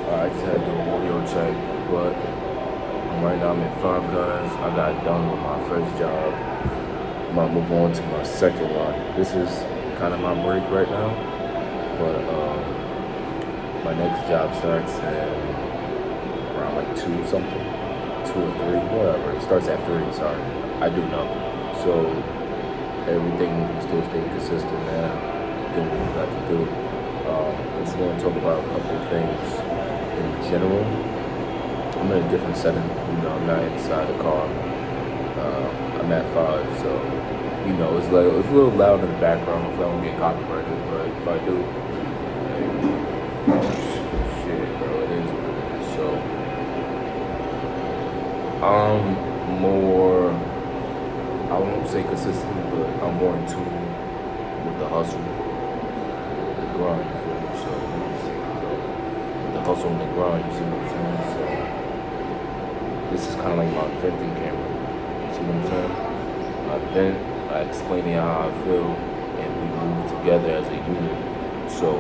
I just had to do an audio check, but right now I'm in Five Guys. I got done with my first job. I'm gonna move on to my second one. This is kind of my break right now, but my next job starts in around like two something, 2 or 3, whatever. It starts at 3. Sorry, I do know. So everything still stay consistent, man. Doing what we got to do. I just want to talk about a couple of things in general. I'm in a different setting. I'm not inside the car. I'm at 5, so it's like it's a little loud in the background. Hopefully, I don't get copyrighted, but if I do, shit, bro, it is what it is. So I'm more. I won't say consistent, but I'm more in tune with the hustle, the grind. You feel me? So the hustle and the grind. You see what I'm saying? So this is kind of like my venting camera. You see what I'm saying? I vent, I explain to you how I feel, and we move together as a unit. So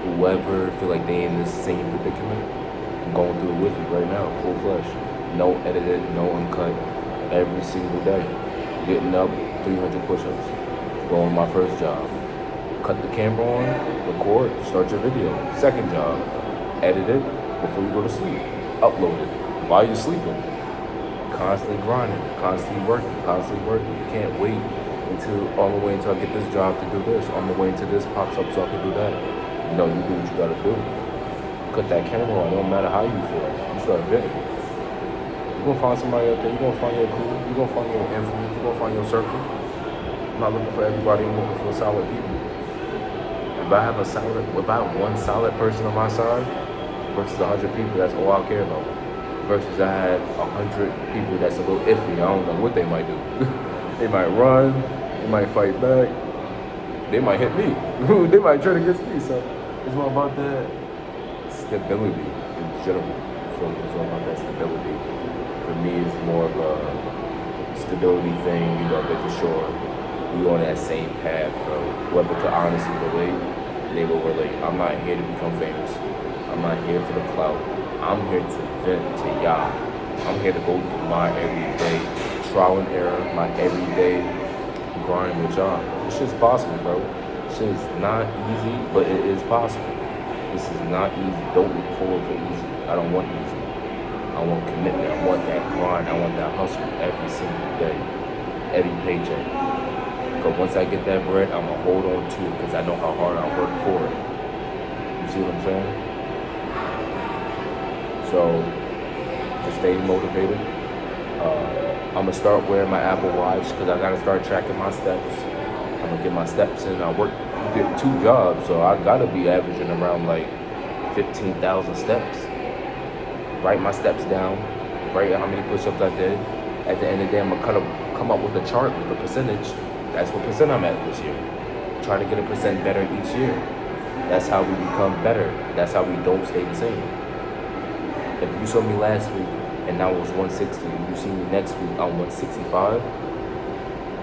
whoever feel like they in this same predicament, I'm going through it with you right now, full flesh. No edited, no uncut, every single day. Getting up, 300 push-ups. Going to my first job. Cut the camera on, record, start your video. Second job, edit it before you go to sleep. Upload it while you're sleeping. Constantly grinding, constantly working. You can't wait on the way until I get this job to do this. On the way until this pops up so I can do that. No, you do what you gotta do. Cut that camera on, no matter how you feel. You start venting. You're gonna find somebody out there, you're gonna find your crew, you're gonna find your influence, you're gonna find your circle. I'm not looking for everybody, I'm looking for solid people. If I have one solid person on my side versus 100 people, that's all I care about. Versus I have 100 people that's a little iffy. I don't know what they might do. They might run, they might fight back, they might hit me, they might turn against me. So it's all about that stability in general. It's all about that stability. For me, it's more of a stability thing, making sure we on that same path, bro. Whoever could honestly relate, they will relate. I'm not here to become famous. I'm not here for the clout. I'm here to vent to y'all. I'm here to go through my everyday trial and error, my everyday grind with y'all. This shit's possible, bro. This shit's not easy, but it is possible. This is not easy. Don't look forward for easy. I don't want easy. I want commitment. I want that grind. I want that hustle every single day, every paycheck. But once I get that bread, I'm gonna hold on to it because I know how hard I work for it. You see what I'm saying? So, to stay motivated, I'm gonna start wearing my Apple Watch because I gotta start tracking my steps. I'm gonna get my steps in. I did 2 jobs, so I gotta be averaging around like 15,000 steps. Write my steps down, write how many push-ups I did. At the end of the day, I'm gonna come up with a chart with the percentage. That's what percent I'm at this year. Trying to get a percent better each year. That's how we become better. That's how we don't stay the same. If you saw me last week and I was 160, you see me next week I'm 165,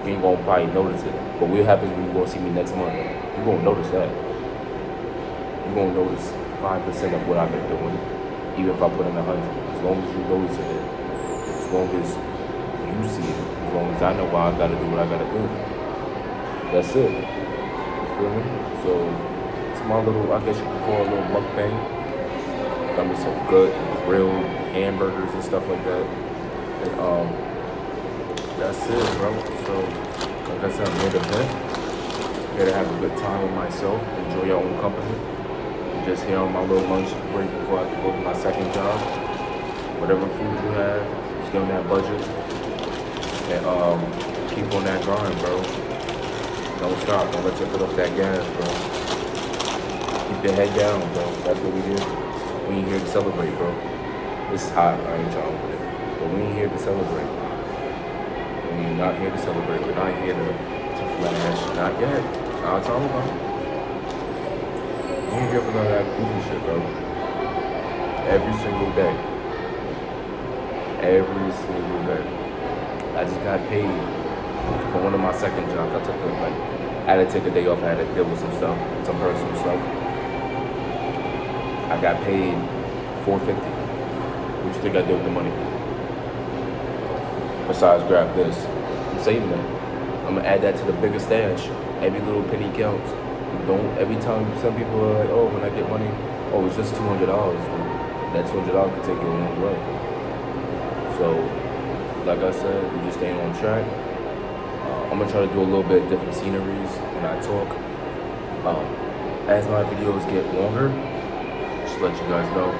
you ain't gonna probably notice it. But what happens when you gonna see me next month? You gonna notice that. You gonna notice 5% of what I've been doing, even if I put in 100. As long as you notice it, as long as you see it, as long as I know why I gotta do what I gotta do. That's it. You feel me? So it's my little, I guess you could call it a little mukbang. Got me some good grilled hamburgers and stuff like that. And that's it, bro. So like I said, I'm here to vent. Here to have a good time with myself. Enjoy your own company. Just here on my little lunch break before I can go to my second job. Whatever food you have, just get on that budget. And keep on that grind, bro. Don't stop. Don't let your foot off that gas, bro. Keep your head down, bro. That's what we do. We ain't here to celebrate, bro. This is hot. I ain't trying with it. But we ain't here to celebrate. We ain't not here to celebrate. We're not here to flash. Not yet. Not time ago. We ain't here for none of that goofy shit, bro. Every single day. Every single day. I just got paid for one of my second jobs. I had to take a day off. I had to deal with some stuff, some personal stuff. I got paid $450. What you think I did with the money? Besides grab this, I'm saving it. I'm gonna add that to the bigger stash. Every little penny counts. Don't every time some people are like, oh, when I get money, oh, it's just $200. That $200 could take you a long way. So, like I said, we just staying on track. I'm gonna try to do a little bit different sceneries when I talk. As my videos get longer, just let you guys know.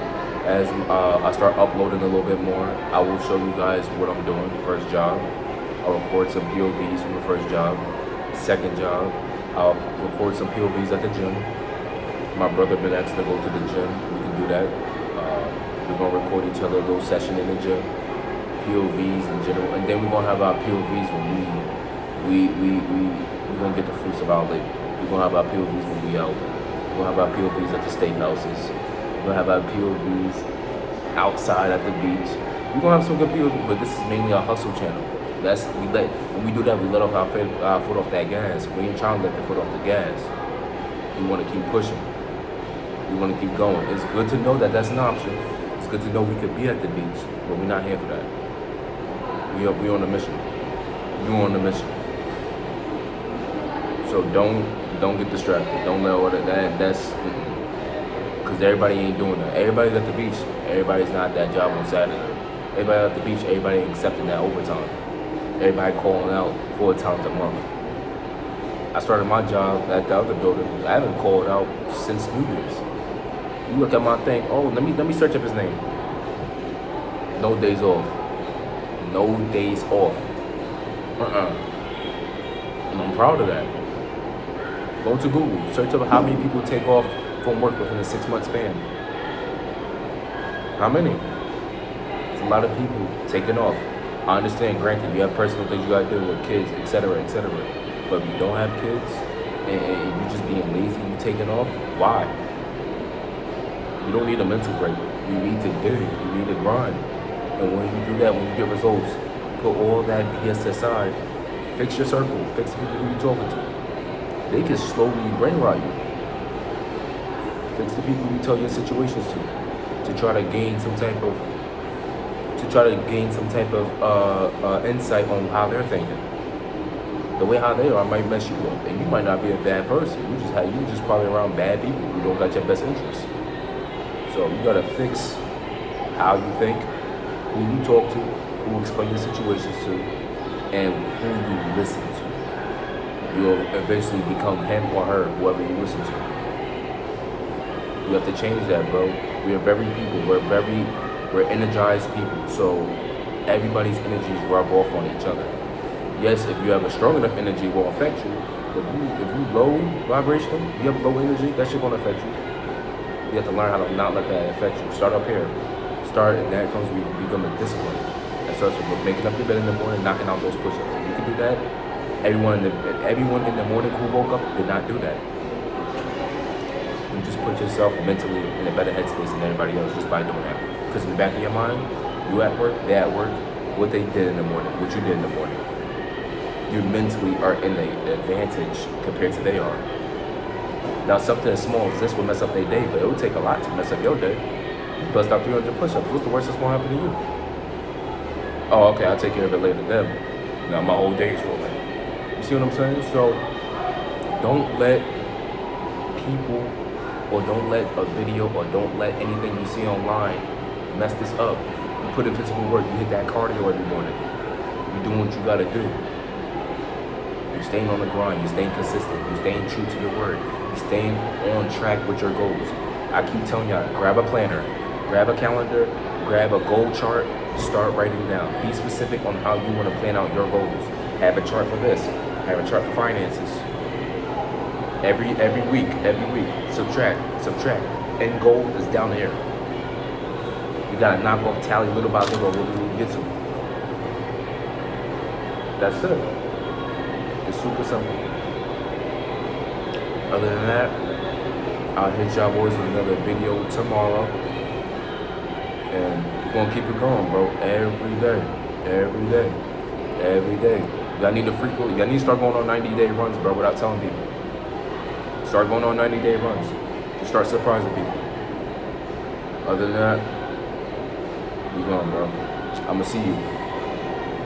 As I start uploading a little bit more, I will show you guys what I'm doing. First job, I'll record some POVs from the first job. Second job, I'll record some POVs at the gym. My brother been asking to go to the gym. We can do that. We're gonna record each other a little session in the gym. POVs in general, and then we're gonna have our POVs when we're gonna get the fruits of our labor. We're gonna have our POVs when we out. We're gonna have our POVs at the steakhouses. We're gonna have our POVs outside at the beach. We're gonna have some good POVs, but this is mainly our hustle channel. When we do that, we let off our foot off that gas. We ain't trying to let the foot off the gas. We want to keep pushing. We want to keep going. It's good to know that that's an option. It's good to know we could be at the beach, but we're not here for that. We on a mission. You on a mission. So don't get distracted. Don't let all that's because everybody ain't doing that. Everybody's at the beach. Everybody's not at that job on Saturday. Everybody at the beach. Everybody ain't accepting that overtime. Everybody calling out 4 times a month. I started my job at the other building. I haven't called out since New Year's. You look at my thing. Oh, let me search up his name. No days off. No days off. And I'm proud of that. Go to Google. Search up how many people take off from work within a 6-month span. How many? It's a lot of people taking off. I understand, granted, you have personal things you gotta do with kids, etc., etc. But if you don't have kids and you just being lazy, you taking off, why? You don't need a mental break. You need to dig. You need to grind. And when you do that, when you get results, put all that BS aside. Fix your circle. Fix the people who you're talking to. They can slowly brain rot you. Fix the people you tell your situations to try to gain some type of insight on how they're thinking. The way how they are might mess you up, and you might not be a bad person. You just probably around bad people who don't got your best interests. So you gotta fix how you think, who you talk to, who you explain your situations to, and who you listen to. You'll eventually become him or her, whoever you listen to. You have to change that, bro. We are very people. We're energized people. So everybody's energies rub off on each other. Yes, if you have a strong enough energy, it will affect you. If you low vibrational, you have low energy, that shit gonna affect you. You have to learn how to not let that affect you. Start up here. And that comes with becoming disciplined. That starts with making up your bed in the morning, knocking out those push-ups. If you can do that, everyone in the morning who woke up did not do that. You just put yourself mentally in a better headspace than everybody else just by doing that. Because in the back of your mind, you at work, they at work, what they did in the morning, what you did in the morning. You mentally are in the advantage compared to they are. Now something as small as this will mess up their day, but it would take a lot to mess up your day. You bust out 300 push-ups. What's the worst that's gonna happen to you? Oh, okay, I'll take care of it later then. Now my whole day's rolling. You see what I'm saying? So don't let people or don't let a video or don't let anything you see online mess this up. You put in physical work, you hit that cardio every morning. You're doing what you gotta do. You're staying on the grind, you're staying consistent, you're staying true to your word, you're staying on track with your goals. I keep telling y'all, grab a planner, grab a calendar, grab a goal chart, start writing down. Be specific on how you want to plan out your goals. Have a chart for this, have a chart for finances. Every week, subtract. End goal is down here. You gotta knock off tally little by little what we need to get to. That's it. It's super simple. Other than that, I'll hit y'all boys with another video tomorrow. And we're gonna keep it going, bro. Every day. Y'all need to start going on 90-day runs, bro, without telling people. Start going on 90-day runs. Start surprising people. Other than that, We going, bro. I'ma see you.